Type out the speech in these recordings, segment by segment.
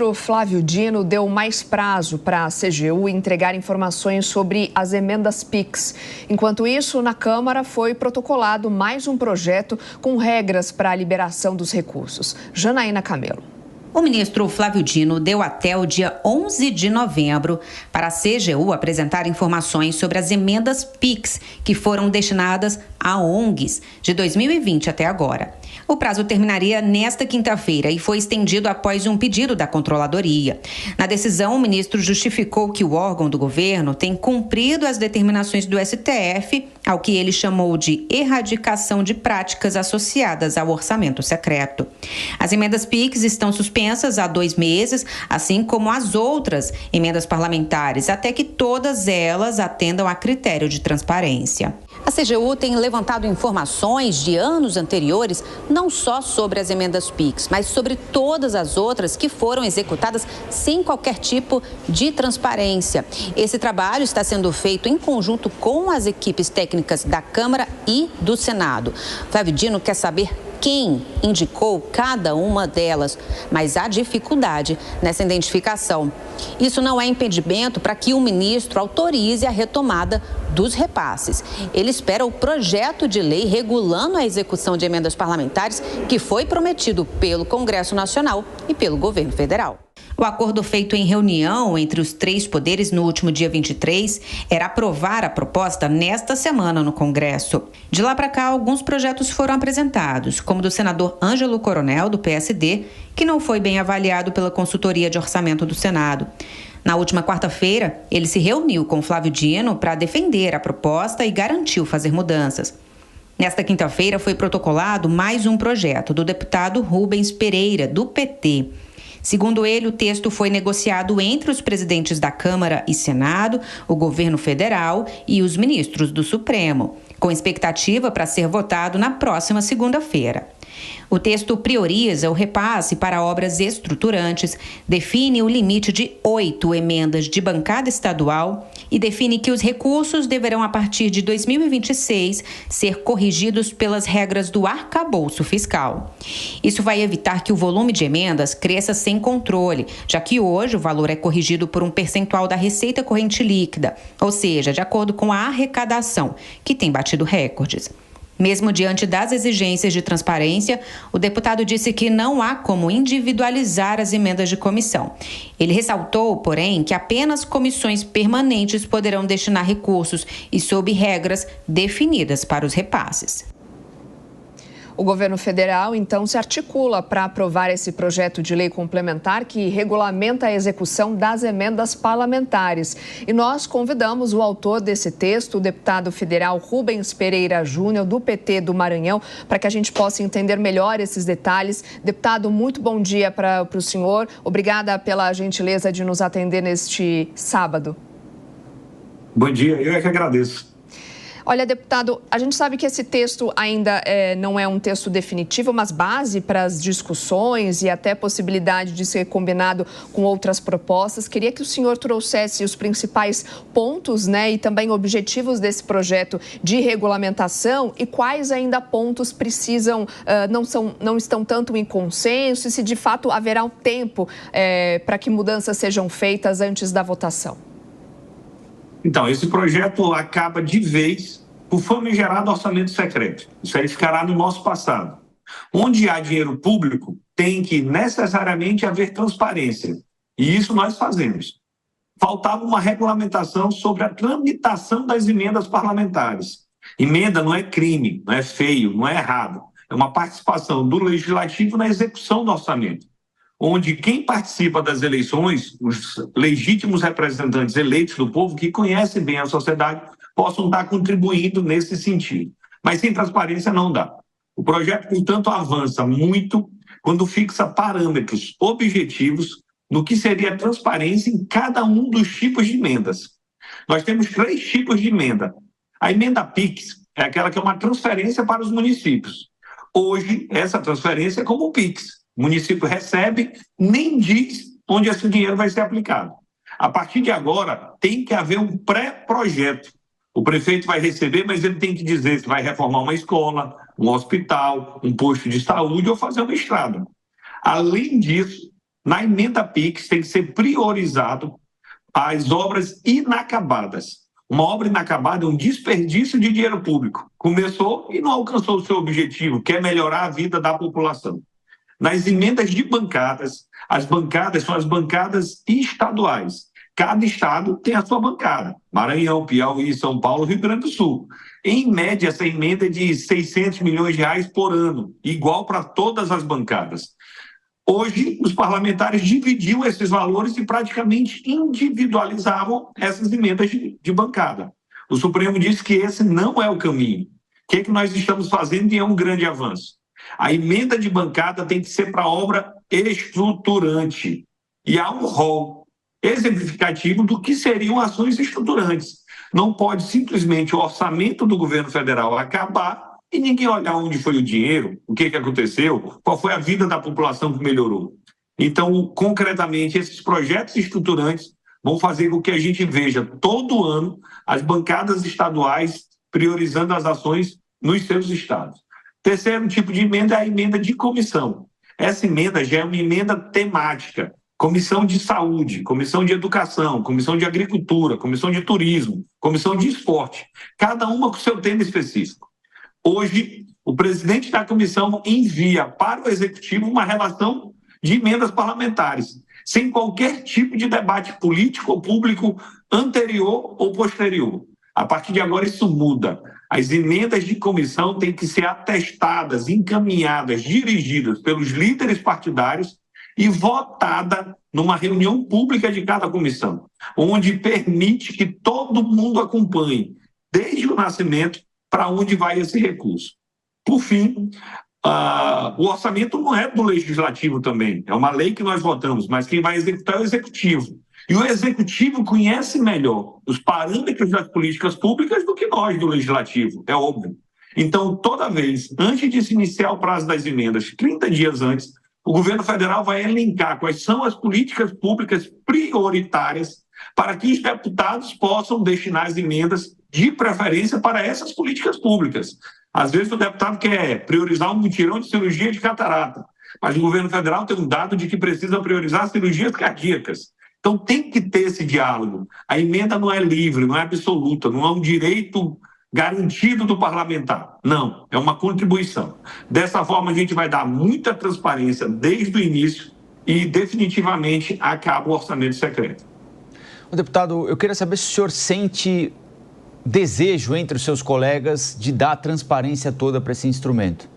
O Flávio Dino deu mais prazo para a CGU entregar informações sobre as emendas PIX. Enquanto isso, na Câmara foi protocolado mais um projeto com regras para a liberação dos recursos. Janaína Camelo. O ministro Flávio Dino deu até o dia 11 de novembro para a CGU apresentar informações sobre as emendas PIX que foram destinadas a ONGs de 2020 até agora. O prazo terminaria nesta quinta-feira e foi estendido após um pedido da Controladoria. Na decisão, o ministro justificou que o órgão do governo tem cumprido as determinações do STF, ao que ele chamou de erradicação de práticas associadas ao orçamento secreto. As emendas PIX estão suspensas há 2 meses, assim como as outras emendas parlamentares, até que todas elas atendam a critério de transparência. A CGU tem levantado informações de anos anteriores, não só sobre as emendas PIX, mas sobre todas as outras que foram executadas sem qualquer tipo de transparência. Esse trabalho está sendo feito em conjunto com as equipes técnicas da Câmara e do Senado. Flávio Dino quer saber quem indicou cada uma delas, mas há dificuldade nessa identificação. Isso não é impedimento para que o ministro autorize a retomada dos repasses. Ele espera o projeto de lei regulando a execução de emendas parlamentares que foi prometido pelo Congresso Nacional e pelo governo federal. O acordo feito em reunião entre os 3 poderes no último dia 23 era aprovar a proposta nesta semana no Congresso. De lá para cá, alguns projetos foram apresentados, como o do senador Ângelo Coronel, do PSD, que não foi bem avaliado pela Consultoria de Orçamento do Senado. Na última quarta-feira, ele se reuniu com Flávio Dino para defender a proposta e garantiu fazer mudanças. Nesta quinta-feira, foi protocolado mais um projeto do deputado Rubens Pereira, do PT. Segundo ele, o texto foi negociado entre os presidentes da Câmara e Senado, o governo federal e os ministros do Supremo, com expectativa para ser votado na próxima segunda-feira. O texto prioriza o repasse para obras estruturantes, define o limite de 8 emendas de bancada estadual e define que os recursos deverão, a partir de 2026, ser corrigidos pelas regras do arcabouço fiscal. Isso vai evitar que o volume de emendas cresça sem controle, já que hoje o valor é corrigido por um percentual da receita corrente líquida, ou seja, de acordo com a arrecadação, que tem batido recordes. Mesmo diante das exigências de transparência, o deputado disse que não há como individualizar as emendas de comissão. Ele ressaltou, porém, que apenas comissões permanentes poderão destinar recursos e sob regras definidas para os repasses. O governo federal, então, se articula para aprovar esse projeto de lei complementar que regulamenta a execução das emendas parlamentares. E nós convidamos o autor desse texto, o deputado federal Rubens Pereira Júnior, do PT do Maranhão, para que a gente possa entender melhor esses detalhes. Deputado, muito bom dia para o senhor. Obrigada pela gentileza de nos atender neste sábado. Bom dia, eu é que agradeço. Olha, deputado, a gente sabe que esse texto ainda não é um texto definitivo, mas base para as discussões e até possibilidade de ser combinado com outras propostas. Queria que o senhor trouxesse os principais pontos, né, e também objetivos desse projeto de regulamentação e quais ainda pontos precisam, não estão tanto em consenso e se de fato haverá um tempo para que mudanças sejam feitas antes da votação. Então, esse projeto acaba de vez por famigerado orçamento secreto. Isso aí ficará no nosso passado. Onde há dinheiro público, tem que necessariamente haver transparência. E isso nós fazemos. Faltava uma regulamentação sobre a tramitação das emendas parlamentares. Emenda não é crime, não é feio, não é errado. É uma participação do legislativo na execução do orçamento, onde quem participa das eleições, os legítimos representantes eleitos do povo, que conhecem bem a sociedade, possam estar contribuindo nesse sentido. Mas sem transparência não dá. O projeto, portanto, avança muito quando fixa parâmetros objetivos no que seria a transparência em cada um dos tipos de emendas. Nós temos 3 tipos de emenda. A emenda PIX é aquela que é uma transferência para os municípios. Hoje, essa transferência é como o PIX. O município recebe, nem diz onde esse dinheiro vai ser aplicado. A partir de agora, tem que haver um pré-projeto. O prefeito vai receber, mas ele tem que dizer se vai reformar uma escola, um hospital, um posto de saúde ou fazer uma estrada. Além disso, Na emenda PIX tem que ser priorizado as obras inacabadas. Uma obra inacabada é um desperdício de dinheiro público. Começou e não alcançou o seu objetivo, que é melhorar a vida da população. Nas emendas de bancadas, as bancadas são as bancadas estaduais. Cada estado tem a sua bancada. Maranhão, Piauí, São Paulo, Rio Grande do Sul. Em média, essa emenda é de 600 milhões de reais por ano, igual para todas as bancadas. Hoje, os parlamentares dividiam esses valores e praticamente individualizavam essas emendas de bancada. O Supremo disse que esse não é o caminho. O que nós estamos fazendo e é um grande avanço. A emenda de bancada tem que ser para obra estruturante. E há um rol exemplificativo do que seriam ações estruturantes. Não pode simplesmente o orçamento do governo federal acabar e ninguém olhar onde foi o dinheiro, o que aconteceu, qual foi a vida da população que melhorou. Então, concretamente, esses projetos estruturantes vão fazer com que a gente veja todo ano as bancadas estaduais priorizando as ações nos seus estados. Terceiro tipo de emenda é a emenda de comissão. Essa emenda já é uma emenda temática. Comissão de Saúde, Comissão de Educação, Comissão de Agricultura, Comissão de Turismo, Comissão de Esporte. Cada uma com seu tema específico. Hoje, o presidente da comissão envia para o Executivo uma relação de emendas parlamentares, sem qualquer tipo de debate político ou público anterior ou posterior. A partir de agora, isso muda. As emendas de comissão têm que ser atestadas, encaminhadas, dirigidas pelos líderes partidários e votada numa reunião pública de cada comissão, onde permite que todo mundo acompanhe, desde o nascimento, para onde vai esse recurso. Por fim, o orçamento não é do Legislativo também, é uma lei que nós votamos, mas quem vai executar é o Executivo. E o Executivo conhece melhor os parâmetros das políticas públicas do que nós do Legislativo, é óbvio. Então, toda vez, antes de se iniciar o prazo das emendas, 30 dias antes, o governo federal vai elencar quais são as políticas públicas prioritárias para que os deputados possam destinar as emendas de preferência para essas políticas públicas. Às vezes o deputado quer priorizar um mutirão de cirurgia de catarata, mas o governo federal tem um dado de que precisa priorizar cirurgias cardíacas. Então tem que ter esse diálogo. A emenda não é livre, não é absoluta, não é um direito garantido do parlamentar. Não, é uma contribuição. Dessa forma a gente vai dar muita transparência desde o início e definitivamente acaba o orçamento secreto. O deputado, eu queria saber se o senhor sente desejo entre os seus colegas de dar a transparência toda para esse instrumento.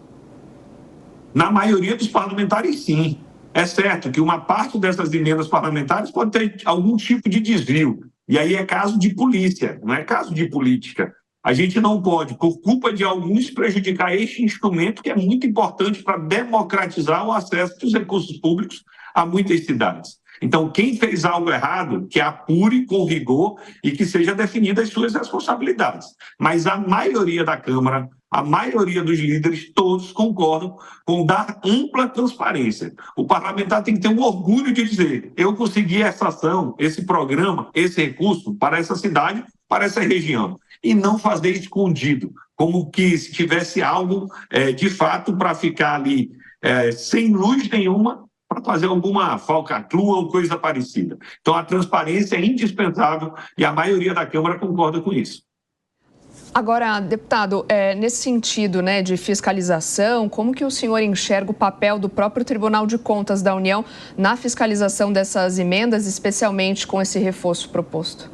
Na maioria dos parlamentares, sim. É certo que uma parte dessas emendas parlamentares pode ter algum tipo de desvio. E aí é caso de polícia, não é caso de política. A gente não pode, por culpa de alguns, prejudicar este instrumento que é muito importante para democratizar o acesso dos recursos públicos a muitas cidades. Então, quem fez algo errado, que apure com rigor e que seja definidas as suas responsabilidades. Mas a maioria da Câmara, a maioria dos líderes, todos concordam com dar ampla transparência. O parlamentar tem que ter um orgulho de dizer: eu consegui essa ação, esse programa, esse recurso para essa cidade, para essa região. E não fazer escondido, como que se tivesse algo de fato para ficar ali sem luz nenhuma, para fazer alguma falcatrua ou coisa parecida. Então, a transparência é indispensável e a maioria da Câmara concorda com isso. Agora, deputado, nesse sentido, né, de fiscalização, como que o senhor enxerga o papel do próprio Tribunal de Contas da União na fiscalização dessas emendas, especialmente com esse reforço proposto?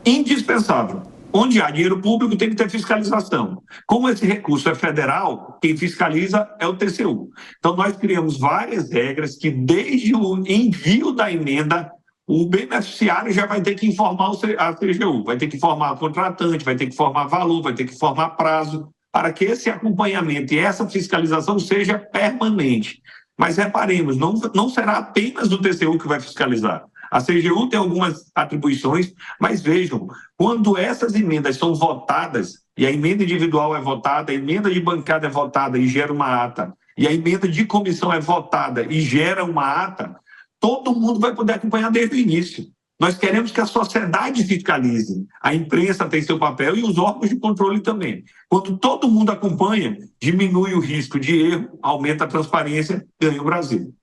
Indispensável. Onde há dinheiro público tem que ter fiscalização. Como esse recurso é federal, quem fiscaliza é o TCU. Então, nós criamos várias regras que, desde o envio da emenda, o beneficiário já vai ter que informar a CGU, vai ter que informar o contratante, vai ter que informar valor, vai ter que informar prazo, para que esse acompanhamento e essa fiscalização seja permanente. Mas reparemos, não será apenas o TCU que vai fiscalizar. A CGU tem algumas atribuições, mas vejam, quando essas emendas são votadas, e a emenda individual é votada, a emenda de bancada é votada e gera uma ata, e a emenda de comissão é votada e gera uma ata, todo mundo vai poder acompanhar desde o início. Nós queremos que a sociedade fiscalize, a imprensa tem seu papel e os órgãos de controle também. Quando todo mundo acompanha, diminui o risco de erro, aumenta a transparência, ganha o Brasil.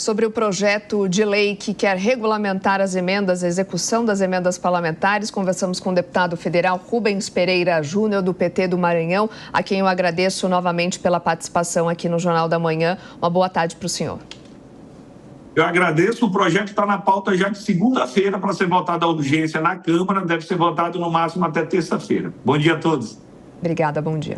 sobre o projeto de lei que quer regulamentar as emendas, a execução das emendas parlamentares. Conversamos com o deputado federal Rubens Pereira Júnior, do PT do Maranhão, a quem eu agradeço novamente pela participação aqui no Jornal da Manhã. Uma boa tarde para o senhor. Eu agradeço. O projeto está na pauta já de segunda-feira para ser votado a urgência na Câmara. Deve ser votado no máximo até terça-feira. Bom dia a todos. Obrigada, bom dia.